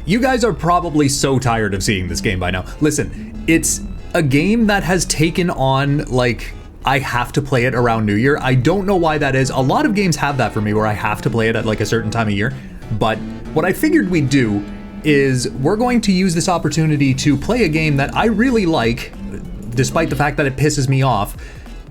You guys are probably so tired of seeing this game by now. Listen, it's a game that has taken on, like, I have to play it around New Year. I don't know why that is. A lot of games have that for me where I have to play it at like a certain time of year. But what I figured we'd do is we're going to use this opportunity to play a game that I really like, despite the fact that it pisses me off,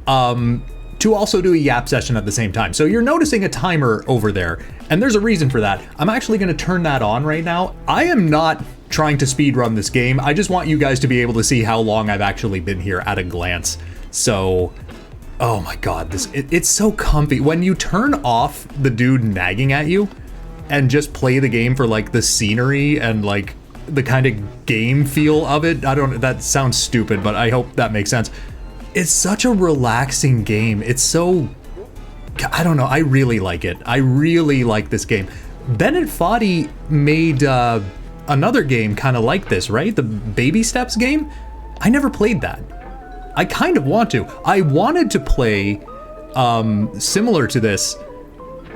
to also do a yap session at the same time. So you're noticing a timer over there, and there's a reason for that. I'm actually going to turn that on right now. I am not trying to speedrun this game. I just want you guys to be able to see how long I've actually been here at a glance. So, oh my god, it's so comfy. When you turn off the dude nagging at you and just play the game for like the scenery and like the kind of game feel of it, that sounds stupid, but I hope that makes sense. It's such a relaxing game. It's so, I don't know, I really like it. I really like this game. Bennett Foddy made another game kind of like this, right? The Baby Steps game? I never played that. I kind of want to. I wanted to play similar to this,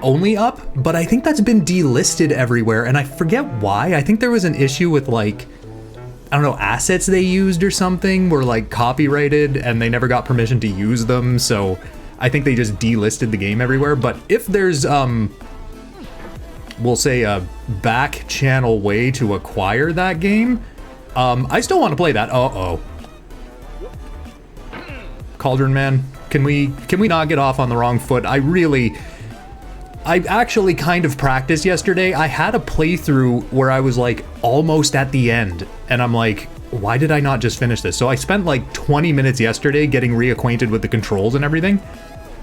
Only Up, but I think that's been delisted everywhere, and I forget why. I think there was an issue with like, I don't know, assets they used or something were like copyrighted and they never got permission to use them, so I think they just delisted the game everywhere. But if there's we'll say a back channel way to acquire that game, I still want to play that. Cauldron Man, can we not get off on the wrong foot? I actually kind of practiced yesterday. I had a playthrough where I was like almost at the end, and I'm like, why did I not just finish this? So I spent like 20 minutes yesterday getting reacquainted with the controls and everything,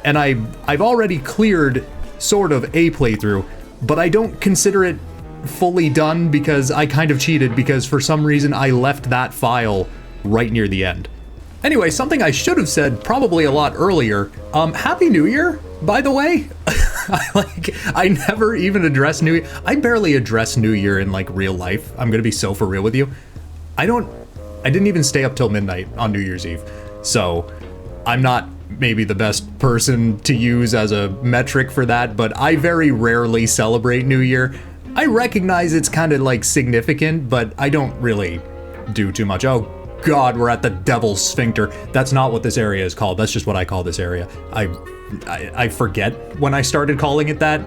and I've already cleared sort of a playthrough, but I don't consider it fully done because I kind of cheated because for some reason I left that file right near the end. Anyway, something I should have said probably a lot earlier, Happy New Year, by the way. I never even address New Year. I barely address New Year in like real life. I'm gonna be so for real with you. I didn't even stay up till midnight on New Year's Eve. So I'm not maybe the best person to use as a metric for that, but I very rarely celebrate New Year. I recognize it's kind of like significant, but I don't really do too much. Oh God, we're at the Devil's Sphincter. That's not what this area is called. That's just what I call this area. I forget when I started calling it that.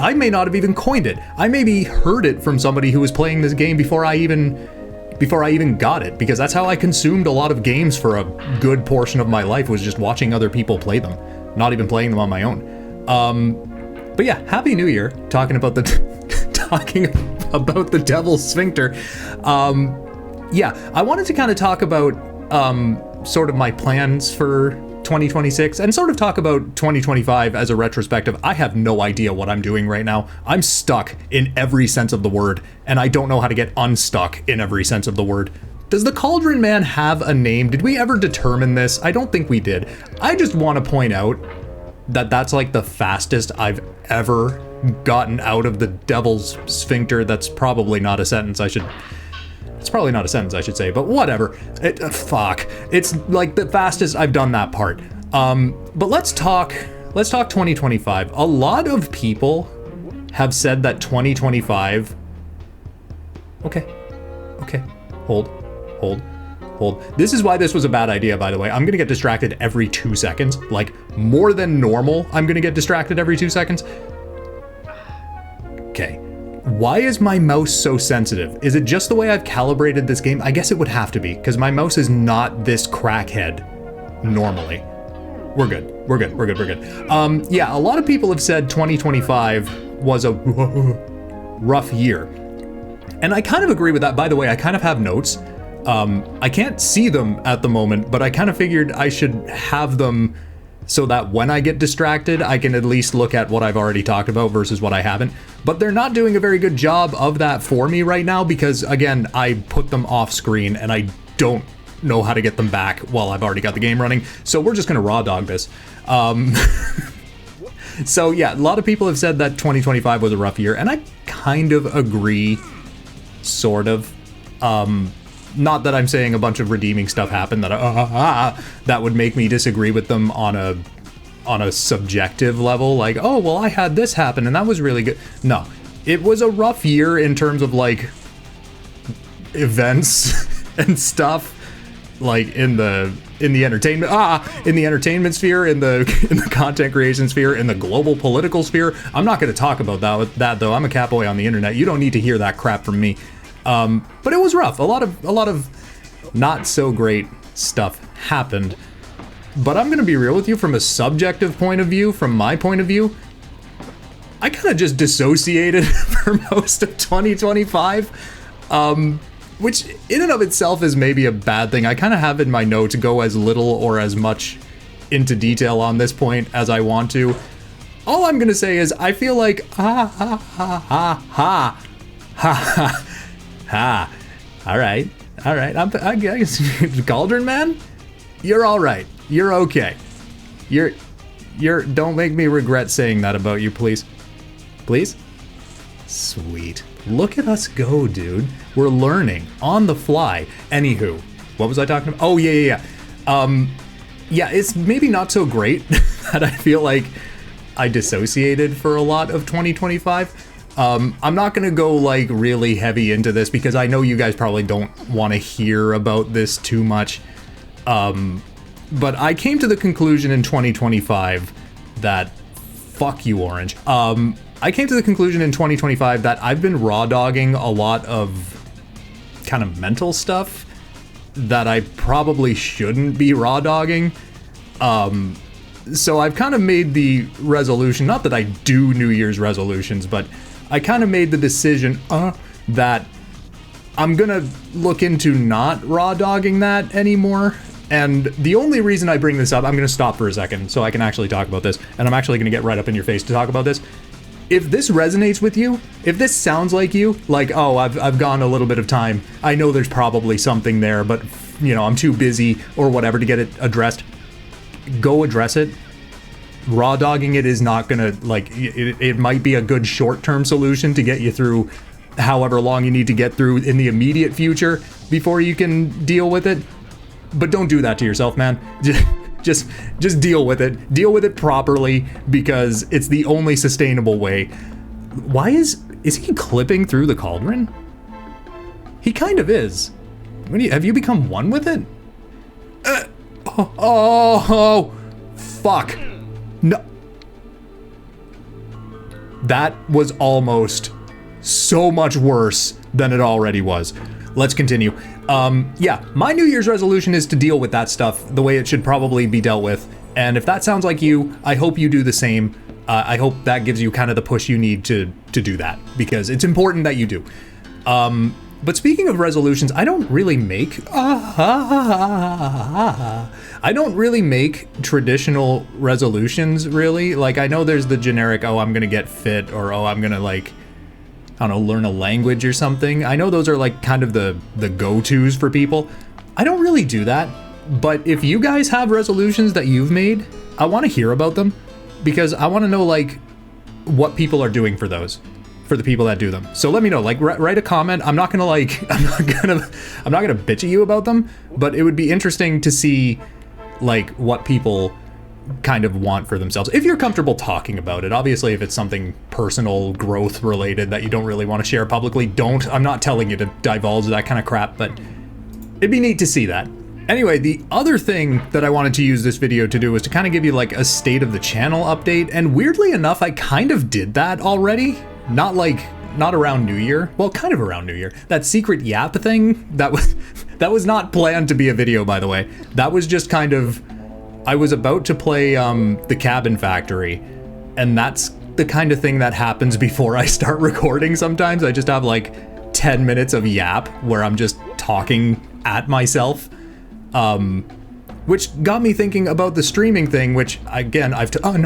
I may not have even coined it. I maybe heard it from somebody who was playing this game before I even got it, because that's how I consumed a lot of games for a good portion of my life, was just watching other people play them, not even playing them on my own. But yeah, Happy New Year. Talking about the Devil's Sphincter. Yeah, I wanted to kind of talk about sort of my plans for 2026 and sort of talk about 2025 as a retrospective. I have no idea what I'm doing right now. I'm stuck in every sense of the word, and I don't know how to get unstuck in every sense of the word. Does the Cauldron Man have a name? Did we ever determine this? I don't think we did. I just want to point out that that's like the fastest I've ever gotten out of the Devil's Sphincter. That's probably not a sentence I should... It's probably not a sentence I should say, but whatever. Fuck. It's like the fastest I've done that part. But let's talk 2025. A lot of people have said that 2025... Okay. Hold. This is why this was a bad idea, by the way. I'm gonna get distracted every 2 seconds. Like, more than normal, I'm gonna get distracted every 2 seconds. Okay. Why is my mouse so sensitive? Is it just the way I've calibrated this game? I guess it would have to be, because my mouse is not this crackhead normally. We're good. Yeah, a lot of people have said 2025 was a rough year. And I kind of agree with that. By the way, I kind of have notes. I can't see them at the moment, but I kind of figured I should have them so that when I get distracted, I can at least look at what I've already talked about versus what I haven't. But they're not doing a very good job of that for me right now because, again, I put them off screen and I don't know how to get them back while I've already got the game running. So we're just gonna raw dog this. So yeah, a lot of people have said that 2025 was a rough year, and I kind of agree, sort of. Not that I'm saying a bunch of redeeming stuff happened that would make me disagree with them on a subjective level, like, oh, well, I had this happen and that was really good. No, it was a rough year in terms of like events and stuff, like in the entertainment sphere, in the content creation sphere, in the global political sphere. I'm not going to talk about that though. I'm a catboy on the internet. You don't need to hear that crap from me. But it was rough. A lot of not so great stuff happened. But I'm going to be real with you from a subjective point of view, from my point of view. I kind of just dissociated for most of 2025, which in and of itself is maybe a bad thing. I kind of have in my note to go as little or as much into detail on this point as I want to. All I'm going to say is I feel like All right. I guess Cauldron Man, you're all right. You're okay. You're. Don't make me regret saying that about you, please. Please? Sweet. Look at us go, dude. We're learning on the fly. Anywho, what was I talking about? Oh, yeah. Yeah, it's maybe not so great that I feel like I dissociated for a lot of 2025. I'm not gonna go like really heavy into this because I know you guys probably don't want to hear about this too much. But I came to the conclusion in 2025 that fuck you, Orange. I came to the conclusion in 2025 that I've been raw dogging a lot of kind of mental stuff that I probably shouldn't be raw dogging. So I've kind of made the resolution, not that I do New Year's resolutions, but I kind of made the decision that I'm gonna look into not raw dogging that anymore. And the only reason I bring this up, I'm gonna stop for a second so I can actually talk about this, and I'm actually gonna get right up in your face to talk about this. If this resonates with you, if this sounds like you, like, oh, I've gone a little bit of time, I know there's probably something there, but you know, I'm too busy or whatever to get it addressed, go address it. Raw dogging it is not gonna, like, it might be a good short-term solution to get you through however long you need to get through in the immediate future before you can deal with it. But don't do that to yourself, man. Just deal with it. Deal with it properly because it's the only sustainable way. Why is he clipping through the cauldron? He kind of is. Have you become one with it? Fuck. No. That was almost so much worse than it already was. Let's continue. Yeah, my New Year's resolution is to deal with that stuff the way it should probably be dealt with. And if that sounds like you, I hope you do the same. I hope that gives you kind of the push you need to do that, because it's important that you do. But speaking of resolutions, I don't really make traditional resolutions, really. Like, I know there's the generic, oh, I'm gonna get fit, or oh, I'm gonna, like, I don't know, learn a language or something. I know those are like kind of the go-tos for people. I don't really do that. But if you guys have resolutions that you've made, I want to hear about them, because I want to know like what people are doing for those, for the people that do them. So let me know, like write a comment. I'm not gonna bitch at you about them, but it would be interesting to see like what people kind of want for themselves, if you're comfortable talking about it. Obviously, if it's something personal, growth related that you don't really want to share publicly, don't. I'm not telling you to divulge that kind of crap, but it'd be neat to see that. Anyway, the other thing that I wanted to use this video to do was to kind of give you like a state of the channel update, and weirdly enough, I kind of did that already. Not around New Year. Well, kind of around New Year. That secret yap thing, that was not planned to be a video, by the way. That was just kind of, I was about to play the Cabin Factory, and that's the kind of thing that happens before I start recording sometimes. I just have like 10 minutes of yap where I'm just talking at myself, which got me thinking about the streaming thing, which again, oh,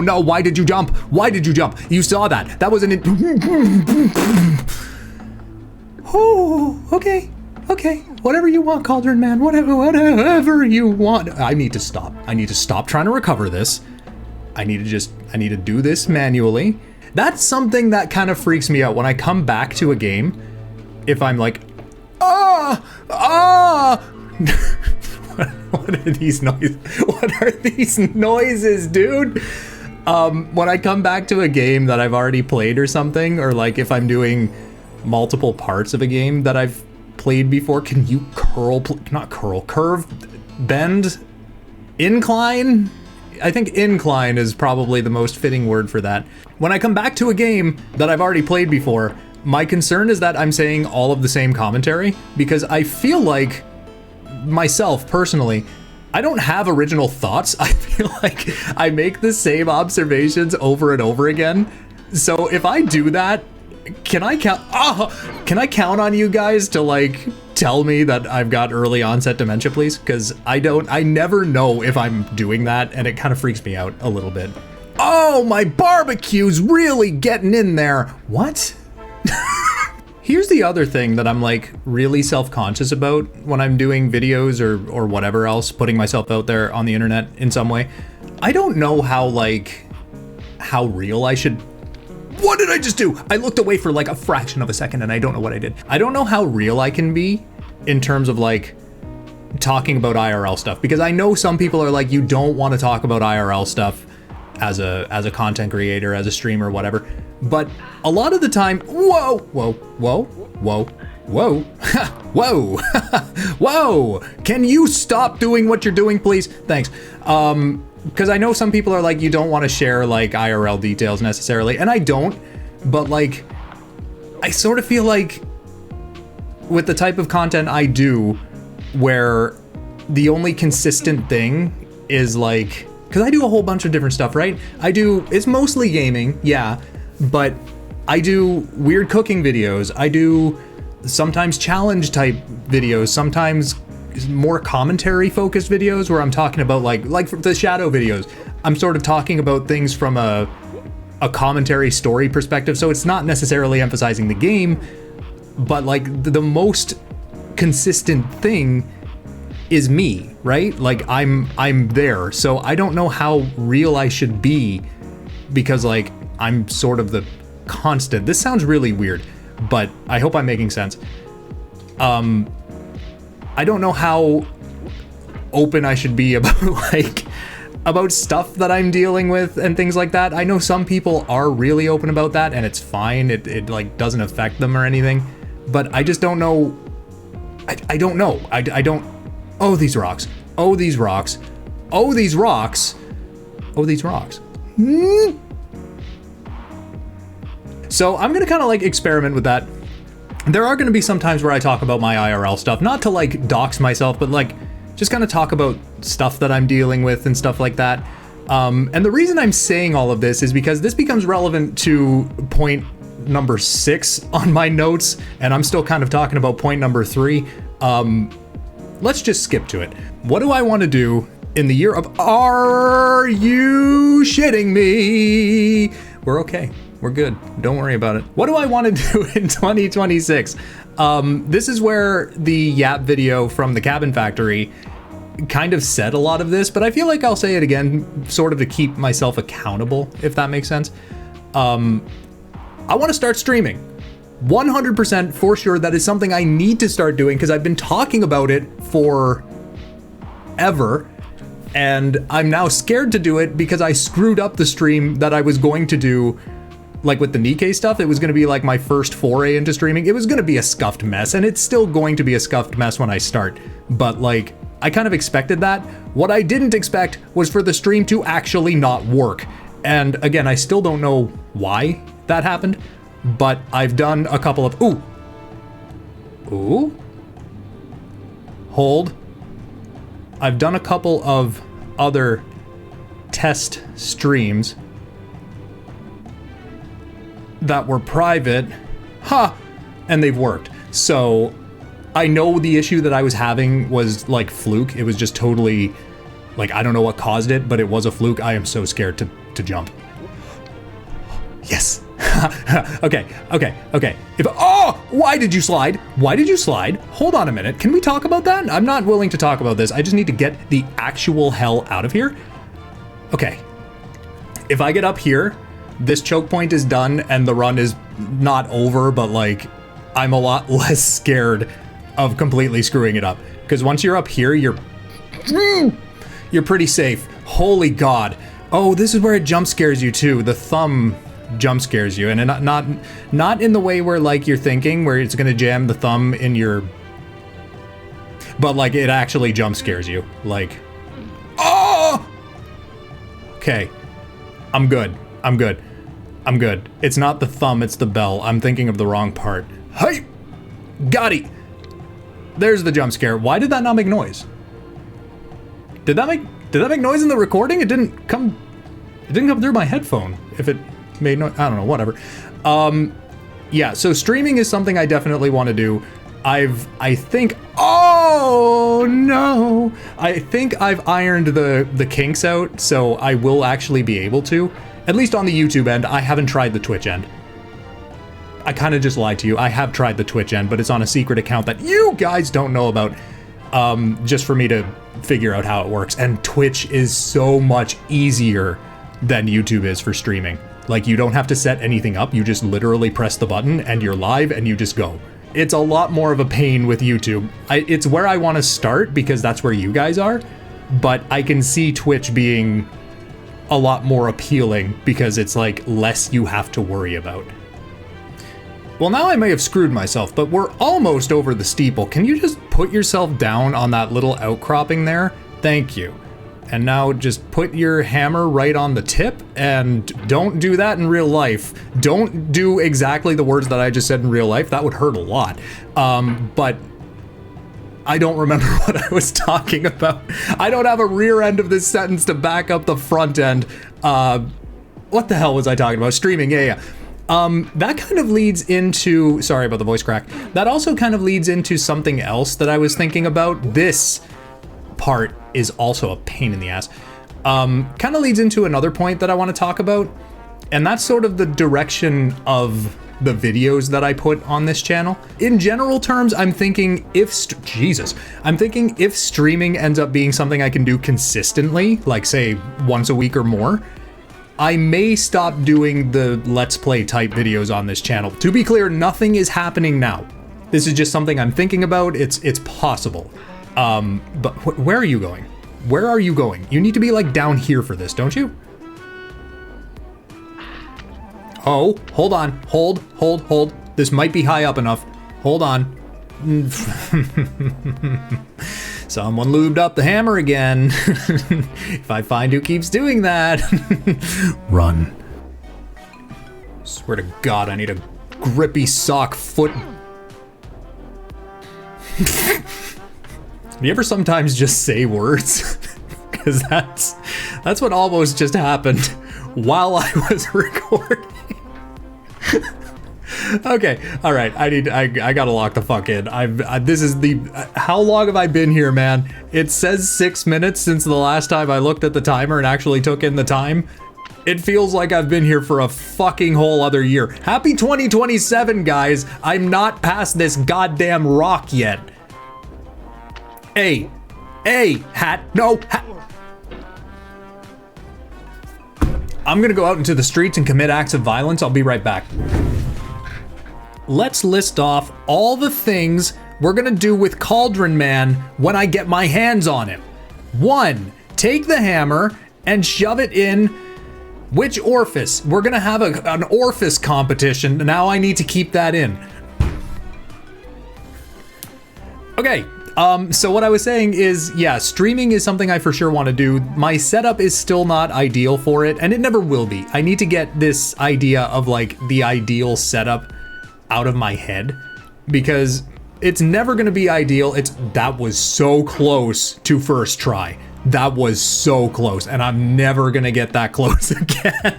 no, why did you jump? Why did you jump? You saw that. That was an... Oh, okay. Okay, whatever you want, Cauldron Man, whatever you want. I need to stop. I need to stop trying to recover this. I need to do this manually. That's something that kind of freaks me out when I come back to a game. If I'm like, what are these noises? What are these noises, dude? When I come back to a game that I've already played or something, or like if I'm doing multiple parts of a game that I've played before. Can you curve, bend, incline? I think incline is probably the most fitting word for that. When I come back to a game that I've already played before, my concern is that I'm saying all of the same commentary, because I feel like, myself personally, I don't have original thoughts. I feel like I make the same observations over and over again. So if I do that, can I count on you guys to like tell me that I've got early onset dementia, please? Because I never know if I'm doing that, and it kind of freaks me out a little bit. Oh, my barbecue's really getting in there. What? Here's the other thing that I'm like really self-conscious about when I'm doing videos or whatever else, putting myself out there on the internet in some way. I don't know how real I should. What did I just do? I looked away for like a fraction of a second and I don't know what I did. I don't know how real I can be in terms of like talking about IRL stuff, because I know some people are like, you don't want to talk about IRL stuff as a content creator, as a streamer, whatever. But a lot of the time, whoa, can you stop doing what you're doing, please? Thanks. Because I know some people are like, you don't want to share like IRL details necessarily, and I don't, but like, I sort of feel like with the type of content I do, where the only consistent thing is like, because I do a whole bunch of different stuff, right? It's mostly gaming, yeah, but I do weird cooking videos. I do sometimes challenge type videos, sometimes more commentary focused videos where I'm talking about like the shadow videos. I'm sort of talking about things from a commentary story perspective. So it's not necessarily emphasizing the game, but like the most consistent thing is me, right? Like I'm there. So I don't know how real I should be, because like I'm sort of the constant. This sounds really weird, but I hope I'm making sense. I don't know how open I should be about about stuff that I'm dealing with and things like that. I know some people are really open about that, and it's fine. It like doesn't affect them or anything, but I just don't know. I don't know. I don't. Oh, these rocks. Oh, these rocks. Oh, these rocks. Oh, these rocks. So I'm gonna kind of like experiment with that. There are going to be some times where I talk about my IRL stuff, not to like dox myself, but like just kind of talk about stuff that I'm dealing with and stuff like that. And the reason I'm saying all of this is because this becomes relevant to point number 6 on my notes, and I'm still kind of talking about point number 3. Let's just skip to it. What do I want to do in the year of, are you shitting me? We're okay. We're good. Don't worry about it. What do I want to do in 2026? This is where the Yap video from the Cabin Factory kind of said a lot of this, but I feel like I'll say it again, sort of to keep myself accountable, if that makes sense. I want to start streaming. 100% for sure. That is something I need to start doing, because I've been talking about it for ever. And I'm now scared to do it because I screwed up the stream that I was going to do. Like with the Nikkei stuff, it was going to be like my first foray into streaming. It was going to be a scuffed mess, and it's still going to be a scuffed mess when I start. But like, I kind of expected that. What I didn't expect was for the stream to actually not work. And again, I still don't know why that happened, but I've done a couple of, hold. I've done a couple of other test streams that were private, and they've worked. So I know the issue that I was having was like fluke. It was just totally like, I don't know what caused it, but it was a fluke. I am so scared to jump. Yes. Okay. Why did you slide? Why did you slide? Hold on a minute. Can we talk about that? I'm not willing to talk about this. I just need to get the actual hell out of here. Okay. If I get up here, this choke point is done and the run is not over, but like, I'm a lot less scared of completely screwing it up. Because once you're up here, you're pretty safe. Holy God. Oh, this is where it jump scares you too. The thumb jump scares you, and not in the way where like you're thinking, where it's gonna jam the thumb in your, but like it actually jump scares you. Like, oh, okay, I'm good. It's not the thumb, it's the bell. I'm thinking of the wrong part. Hey, got it. There's the jump scare. Why did that not make noise? Did that make noise in the recording? It didn't come through my headphone. If it made noise, I don't know, whatever. Yeah, so streaming is something I definitely want to do. I think, oh no, I think I've ironed the kinks out, so I will actually be able to. At least on the YouTube end. I haven't tried the Twitch end. I kind of just lied to you. I have tried the Twitch end, but it's on a secret account that you guys don't know about, just for me to figure out how it works. And Twitch is so much easier than YouTube is for streaming. Like, you don't have to set anything up. You just literally press the button and you're live and you just go. It's a lot more of a pain with YouTube. It's where I want to start because that's where you guys are, but I can see Twitch being a lot more appealing because it's like less you have to worry about. Well, now I may have screwed myself, but we're almost over the steeple. Can you just put yourself down on that little outcropping there? Thank you. And now just put your hammer right on the tip, and don't do that in real life. Don't do exactly the words that I just said in real life. That would hurt a lot. But I don't remember what I was talking about. I don't have a rear end of this sentence to back up the front end. What the hell was I talking about? Streaming, yeah. That kind of leads into, sorry about the voice crack. That also kind of leads into something else that I was thinking about. This part is also a pain in the ass. Kind of leads into another point that I want to talk about. And that's sort of the direction of the videos that I put on this channel. In general terms, I'm thinking if streaming ends up being something I can do consistently, like say once a week or more, I may stop doing the Let's Play type videos on this channel. To be clear, nothing is happening now. This is just something I'm thinking about. It's possible. But where are you going? Where are you going? You need to be like down here for this, don't you? Oh, hold on. Hold. This might be high up enough. Hold on. Someone lubed up the hammer again. If I find who keeps doing that. Run. Swear to God, I need a grippy sock foot. Do you ever sometimes just say words? Because that's what almost just happened while I was recording. Okay, all right. I gotta lock the fuck in. This is the. How long have I been here, man? It says 6 minutes since the last time I looked at the timer and actually took in the time. It feels like I've been here for a fucking whole other year. Happy 2027, guys. I'm not past this goddamn rock yet. Hey, hat, no, hat. I'm gonna go out into the streets and commit acts of violence. I'll be right back. Let's list off all the things we're gonna do with Cauldron Man when I get my hands on him. 1, take the hammer and shove it in which orifice? We're gonna have an orifice competition. Now I need to keep that in. Okay. So what I was saying is, yeah, streaming is something I for sure want to do. My setup is still not ideal for it, and it never will be. I need to get this idea of like the ideal setup out of my head, because it's never going to be ideal. That was so close to first try. That was so close, and I'm never going to get that close again.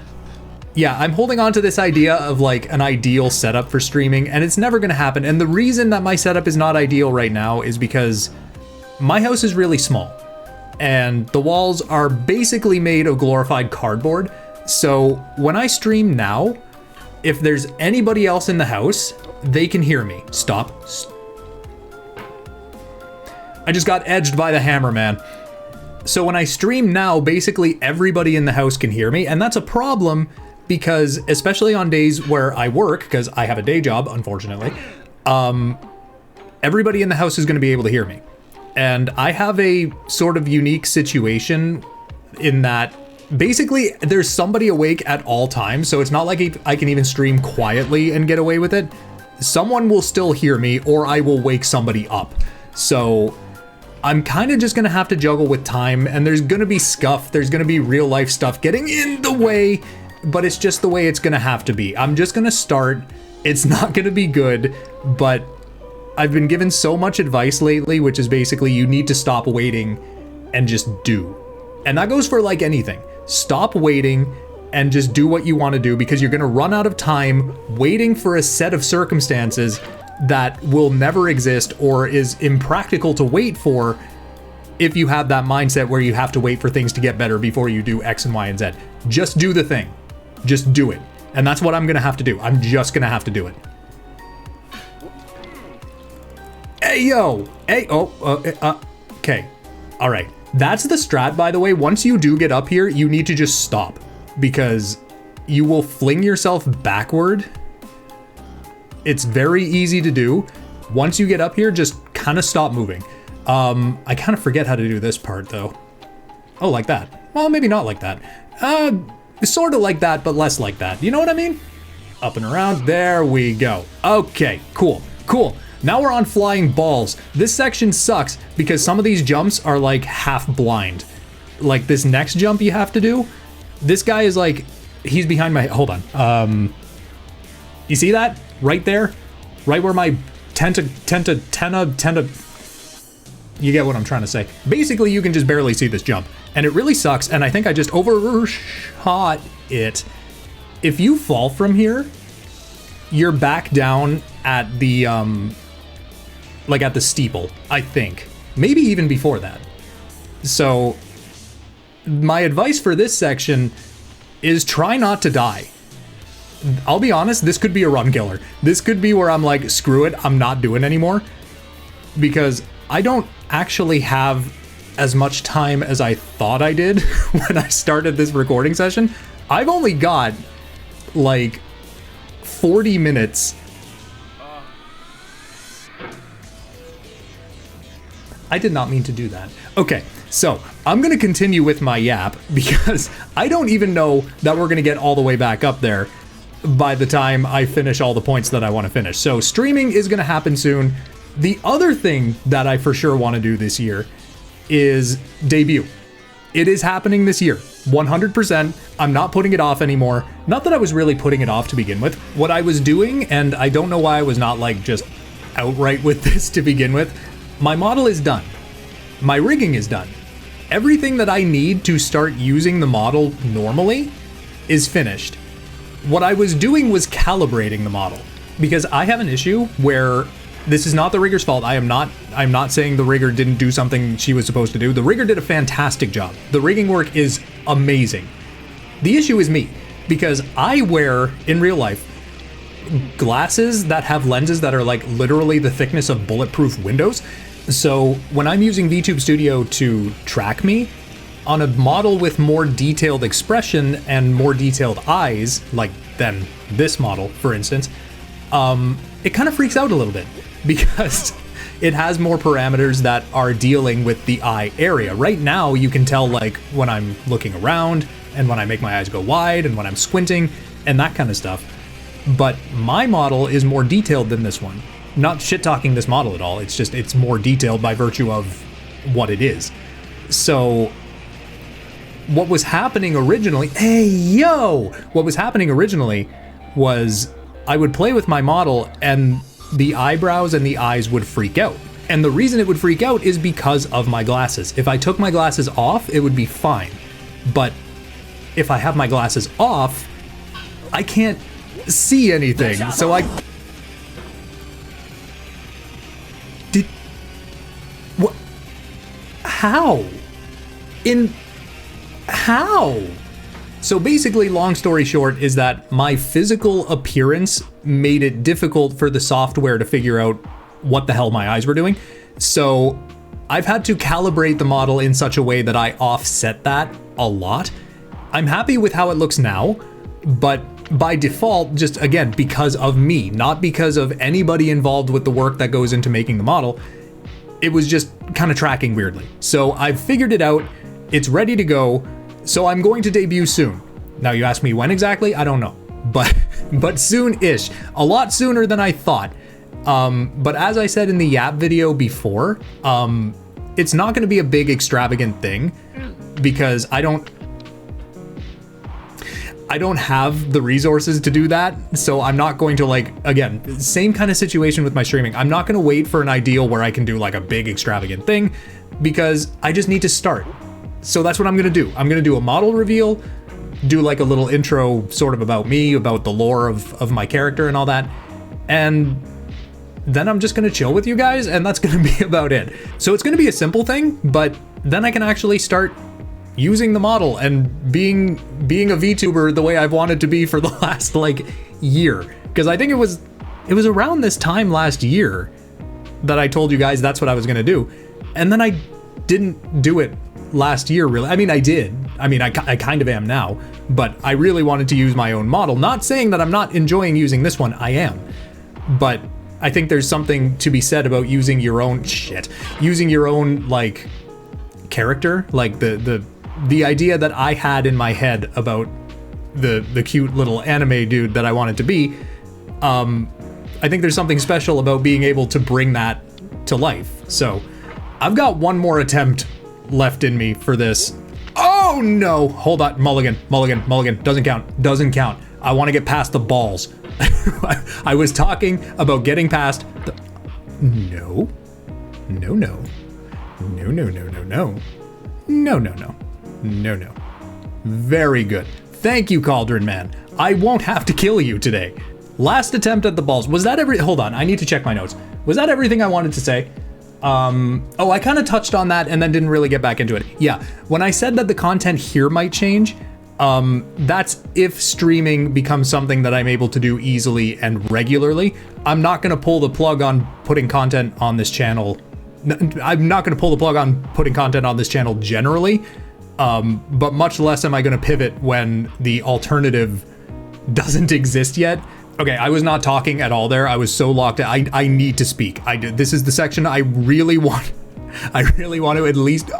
Yeah, I'm holding on to this idea of like an ideal setup for streaming, and it's never gonna happen. And the reason that my setup is not ideal right now is because my house is really small and the walls are basically made of glorified cardboard. So when I stream now, if there's anybody else in the house, they can hear me. Stop. I just got edged by the hammer, man. So when I stream now, basically everybody in the house can hear me, and that's a problem. Because especially on days where I work, because I have a day job, unfortunately, everybody in the house is going to be able to hear me. And I have a sort of unique situation in that basically there's somebody awake at all times, so it's not like I can even stream quietly and get away with it. Someone will still hear me, or I will wake somebody up. So I'm kind of just gonna have to juggle with time, and there's gonna be scuff, there's gonna be real life stuff getting in the way, but it's just the way it's gonna have to be. I'm just gonna start. It's not gonna be good, but I've been given so much advice lately, which is basically you need to stop waiting and just do. And that goes for like anything. Stop waiting and just do what you want to do, because you're gonna run out of time waiting for a set of circumstances that will never exist or is impractical to wait for if you have that mindset where you have to wait for things to get better before you do X and Y and Z. Just do the thing. Just do it. And that's what I'm gonna have to do. I'm just gonna have to do it. Hey, yo! Hey, okay. All right. That's the strat, by the way. Once you do get up here, you need to just stop, because you will fling yourself backward. It's very easy to do. Once you get up here, just kind of stop moving. I kind of forget how to do this part though. Oh, like that. Well, maybe not like that. Sort of like that, but less like that. You know what I mean? Up and around. There we go. Okay, cool. Now we're on flying balls. This section sucks because some of these jumps are like half blind. Like this next jump you have to do. This guy is like, he's behind my, hold on. You see that? Right there? Right where my tenta, you get what I'm trying to say. Basically, you can just barely see this jump, and it really sucks, and I think I just overshot it. If you fall from here, you're back down at the, like at the steeple, I think. Maybe even before that. So, my advice for this section is try not to die. I'll be honest, this could be a run killer. This could be where I'm like, screw it, I'm not doing anymore. Because I don't actually have as much time as I thought I did when I started this recording session. I've only got like 40 minutes. I did not mean to do that. Okay, so I'm gonna continue with my yap because I don't even know that we're gonna get all the way back up there by the time I finish all the points that I want to finish. So streaming is going to happen soon. The other thing that I for sure want to do this year is debut. It is happening this year, 100%. I'm not putting it off anymore. Not that I was really putting it off to begin with. What I was doing, and I don't know why I was not like just outright with this to begin with, my model is done. My rigging is done. Everything that I need to start using the model normally is finished. What I was doing was calibrating the model, because I have an issue where this is not the rigger's fault. I'm not saying the rigger didn't do something she was supposed to do. The rigger did a fantastic job. The rigging work is amazing. The issue is me, because I wear, in real life, glasses that have lenses that are like literally the thickness of bulletproof windows. So when I'm using VTube Studio to track me, on a model with more detailed expression and more detailed eyes, like than this model, for instance, it kind of freaks out a little bit because it has more parameters that are dealing with the eye area. Right now, you can tell like when I'm looking around and when I make my eyes go wide and when I'm squinting and that kind of stuff. But my model is more detailed than this one. Not shit-talking this model at all. It's just, it's more detailed by virtue of what it is. So what was happening originally, what was happening originally was I would play with my model and the eyebrows and the eyes would freak out. And the reason it would freak out is because of my glasses. If I took my glasses off, it would be fine. But if I have my glasses off, I can't see anything. So what? How? How? So basically, long story short, is that my physical appearance made it difficult for the software to figure out what the hell my eyes were doing. So I've had to calibrate the model in such a way that I offset that a lot. I'm happy with how it looks now, but by default, just again, because of me, not because of anybody involved with the work that goes into making the model, it was just kind of tracking weirdly. So I've figured it out. It's ready to go. So I'm going to debut soon. Now you ask me when exactly? I don't know, but soon-ish. A lot sooner than I thought. But as I said in the Yap video before, it's not going to be a big extravagant thing because I don't have the resources to do that. So I'm not going to, like, again, same kind of situation with my streaming. I'm not going to wait for an ideal where I can do like a big extravagant thing because I just need to start. So that's what I'm going to do. I'm going to do a model reveal, do like a little intro sort of about me, about the lore of my character and all that. And then I'm just going to chill with you guys, and that's going to be about it. So it's going to be a simple thing, but then I can actually start using the model and being a VTuber the way I've wanted to be for the last like year. Because I think it was around this time last year that I told you guys that's what I was going to do. And then I didn't do it last year, really. I mean, I did. I mean, I kind of am now, but I really wanted to use my own model. Not saying that I'm not enjoying using this one, I am. But I think there's something to be said about using your own like character, like the idea that I had in my head about the cute little anime dude that I wanted to be. I think there's something special about being able to bring that to life. So I've got one more attempt left in me for this. Oh no, hold on, mulligan, doesn't count. I want to get past the balls. I was talking about getting past the... No. Very good. Thank you, Cauldron Man. I won't have to kill you today. Last attempt at the balls. Was that hold on, I need to check my notes. Was that everything I wanted to say? Oh, I kind of touched on that and then didn't really get back into it. Yeah, when I said that the content here might change, that's if streaming becomes something that I'm able to do easily and regularly. I'm not going to pull the plug on putting content on this channel. I'm not going to pull the plug on putting content on this channel generally, but much less am I going to pivot when the alternative doesn't exist yet. Okay, I was not talking at all there. I was so locked in. I need to speak. This is the section I really want to at least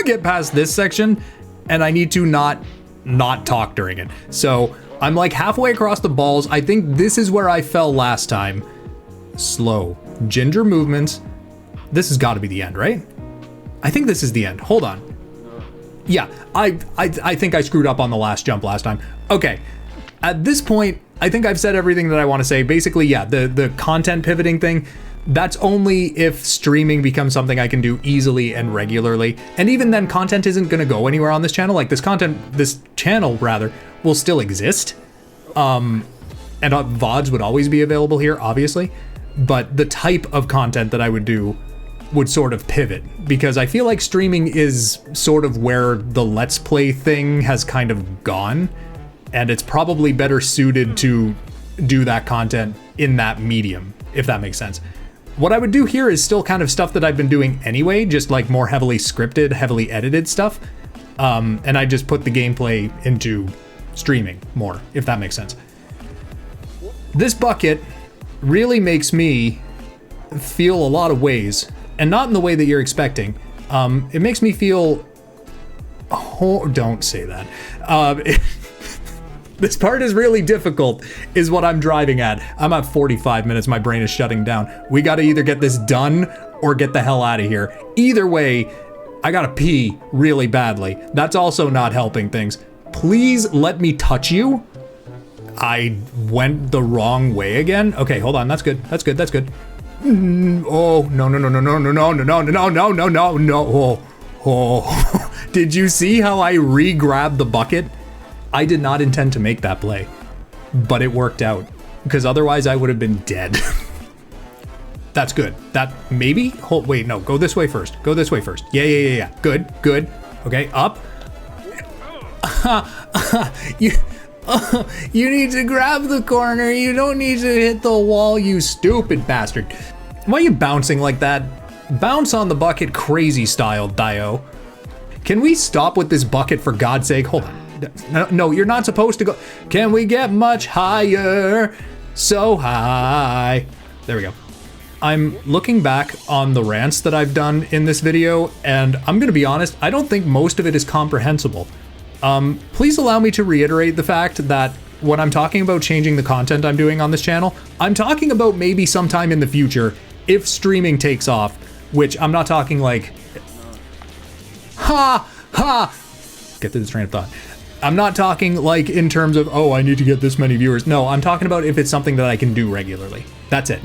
get past this section, and I need to not talk during it. So I'm like halfway across the balls. I think this is where I fell last time. Slow ginger movements. This has got to be the end, right? I think this is the end. Hold on. Yeah, I think I screwed up on the last jump last time. Okay, at this point, I think I've said everything that I want to say. Basically, yeah, the content pivoting thing, that's only if streaming becomes something I can do easily and regularly. And even then, content isn't going to go anywhere on this channel. Like this channel rather, will still exist. And VODs would always be available here, obviously. But the type of content that I would do would sort of pivot, because I feel like streaming is sort of where the Let's Play thing has kind of gone. And it's probably better suited to do that content in that medium, if that makes sense. What I would do here is still kind of stuff that I've been doing anyway, just like more heavily scripted, heavily edited stuff. And I just put the gameplay into streaming more, if that makes sense. This bucket really makes me feel a lot of ways, and not in the way that you're expecting. It makes me feel... Oh, don't say that. This part is really difficult, is what I'm driving at. I'm at 45 minutes, my brain is shutting down. We gotta either get this done or get the hell out of here. Either way, I gotta pee really badly. That's also not helping things. Please let me touch you. I went the wrong way again. Okay, hold on, that's good. Oh, no. Oh. Did you see how I re-grabbed the bucket? I did not intend to make that play, but it worked out, because otherwise I would have been dead. That's good. That maybe? Wait, no, go this way first. Yeah. Good. Okay, up. You need to grab the corner. You don't need to hit the wall, you stupid bastard. Why are you bouncing like that? Bounce on the bucket crazy style, Dio. Can we stop with this bucket for God's sake? Hold on. No, you're not supposed to go. Can we get much higher? So high. There we go. I'm looking back on the rants that I've done in this video, and I'm gonna be honest, I don't think most of it is comprehensible. Please allow me to reiterate the fact that when I'm talking about changing the content I'm doing on this channel, I'm talking about maybe sometime in the future if streaming takes off, which I'm not talking like, get to the train of thought. I'm not talking like in terms of, oh, I need to get this many viewers. No, I'm talking about if it's something that I can do regularly. That's it.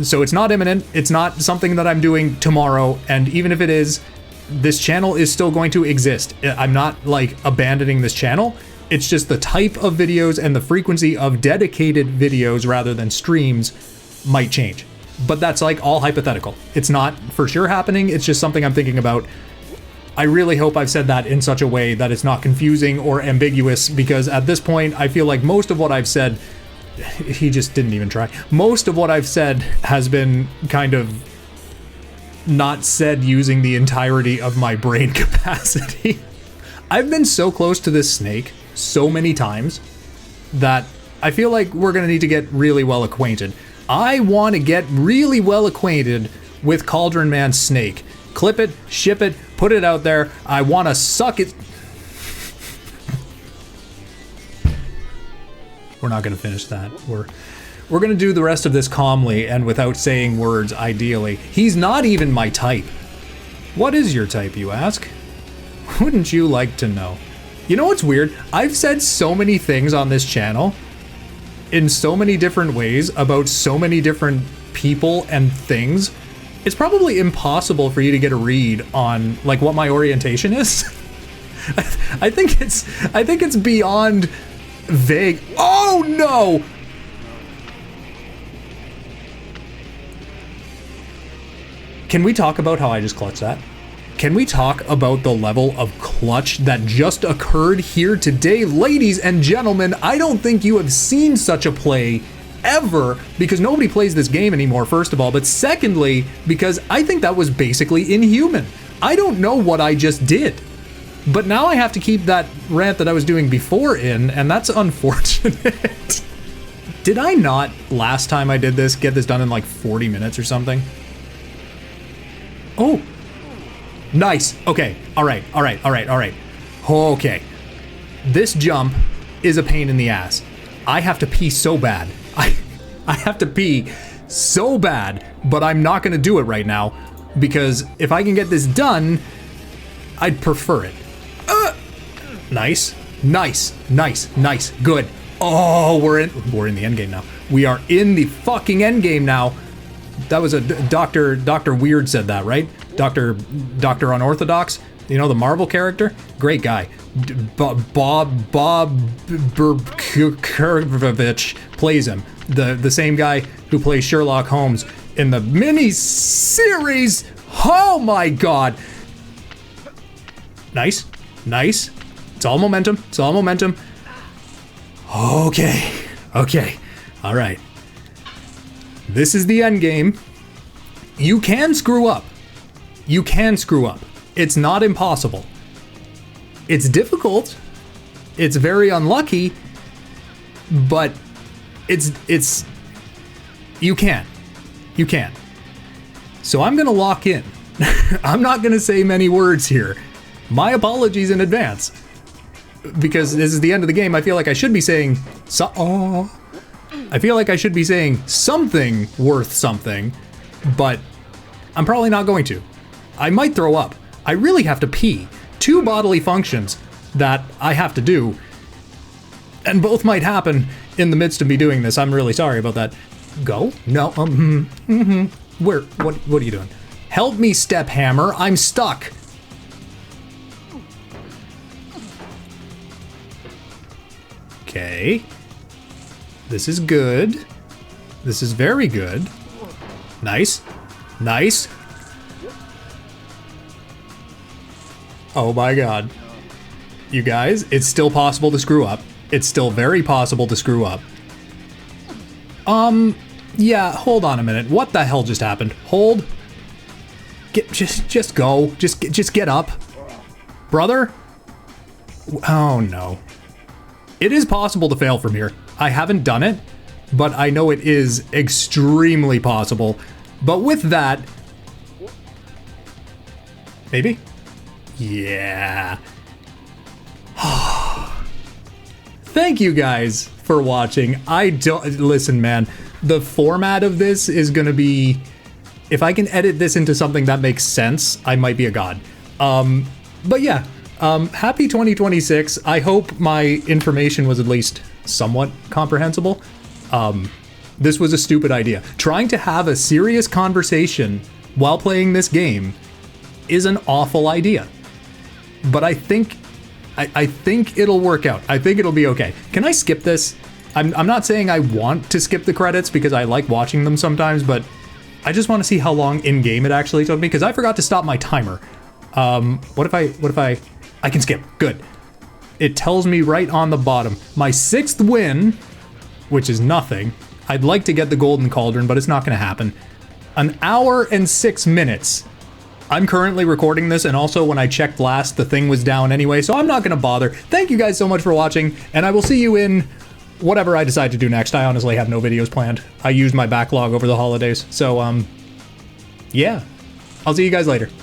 So it's not imminent. It's not something that I'm doing tomorrow. And even if it is, this channel is still going to exist. I'm not like abandoning this channel. It's just the type of videos and the frequency of dedicated videos rather than streams might change. But that's like all hypothetical. It's not for sure happening. It's just something I'm thinking about. I really hope I've said that in such a way that it's not confusing or ambiguous, because at this point, I feel like most of what I've said, he just didn't even try. Most of what I've said has been kind of not said using the entirety of my brain capacity. I've been so close to this snake so many times that I feel like we're gonna need to get really well acquainted. I want to get really well acquainted with Cauldron Man's snake. Clip it, ship it, put it out there. I want to suck it. We're not going to finish that. We're going to do the rest of this calmly and without saying words, ideally. He's not even my type. What is your type, you ask? Wouldn't you like to know? You know what's weird? I've said so many things on this channel in so many different ways about so many different people and things. It's probably impossible for you to get a read on like what my orientation is. I think it's beyond vague. Oh no! Can we talk about how I just clutched that? Can we talk about the level of clutch that just occurred here today? Ladies and gentlemen, I don't think you have seen such a play ever, because nobody plays this game anymore, first of all, but secondly, because I think that was basically inhuman. I don't know what I just did, but now I have to keep that rant that I was doing before in, and that's unfortunate. Did I not, last time I did this, get this done in like 40 minutes or something? Oh, nice. Okay, all right. Okay, this jump is a pain in the ass. I have to pee so bad. I have to pee so bad, but I'm not gonna do it right now, because if I can get this done, I'd prefer it. Nice, good. Oh, we're in the end game now. We are in the fucking end game now. That was a Dr. Weird said that, right? Dr. Unorthodox, you know, the Marvel character? Great guy. Bob Burkovich plays him. The same guy who plays Sherlock Holmes in the mini-series. Oh my god. Nice. It's all momentum. Okay. All right. This is the end game. You can screw up. It's not impossible. It's difficult. It's very unlucky, but it's you can. So I'm gonna lock in. I'm not gonna say many words here. My apologies in advance, because this is the end of the game. I feel like I should be saying something worth something, but I'm probably not going to. I might throw up. I really have to pee. 2 bodily functions that I have to do, and both might happen in the midst of me doing this. I'm really sorry about that. Go? No. Where? What are you doing? Help me, Step Hammer. I'm stuck. Okay. This is good. This is very good. Nice. Oh my god. You guys, it's still possible to screw up. It's still very possible to screw up. Yeah, hold on a minute. What the hell just happened? Hold. Just go. Just get up. Brother? Oh no. It is possible to fail from here. I haven't done it, but I know it is extremely possible. But with that, maybe? Yeah. thank you guys for watching. Listen, man, the format of this is gonna be, if I can edit this into something that makes sense, I might be a god. But yeah, happy 2026. I hope my information was at least somewhat comprehensible. This was a stupid idea. Trying to have a serious conversation while playing this game is an awful idea. But I think it'll work out. I think it'll be okay. Can I skip this? I'm not saying I want to skip the credits because I like watching them sometimes, but I just want to see how long in game it actually took me because I forgot to stop my timer. What if I can skip? Good. It tells me right on the bottom, my 6th win, which is nothing. I'd like to get the golden cauldron, but it's not going to happen. 1 hour and 6 minutes. I'm currently recording this, and also when I checked last, the thing was down anyway, so I'm not going to bother. Thank you guys so much for watching, and I will see you in whatever I decide to do next. I honestly have no videos planned. I used my backlog over the holidays, so, yeah. I'll see you guys later.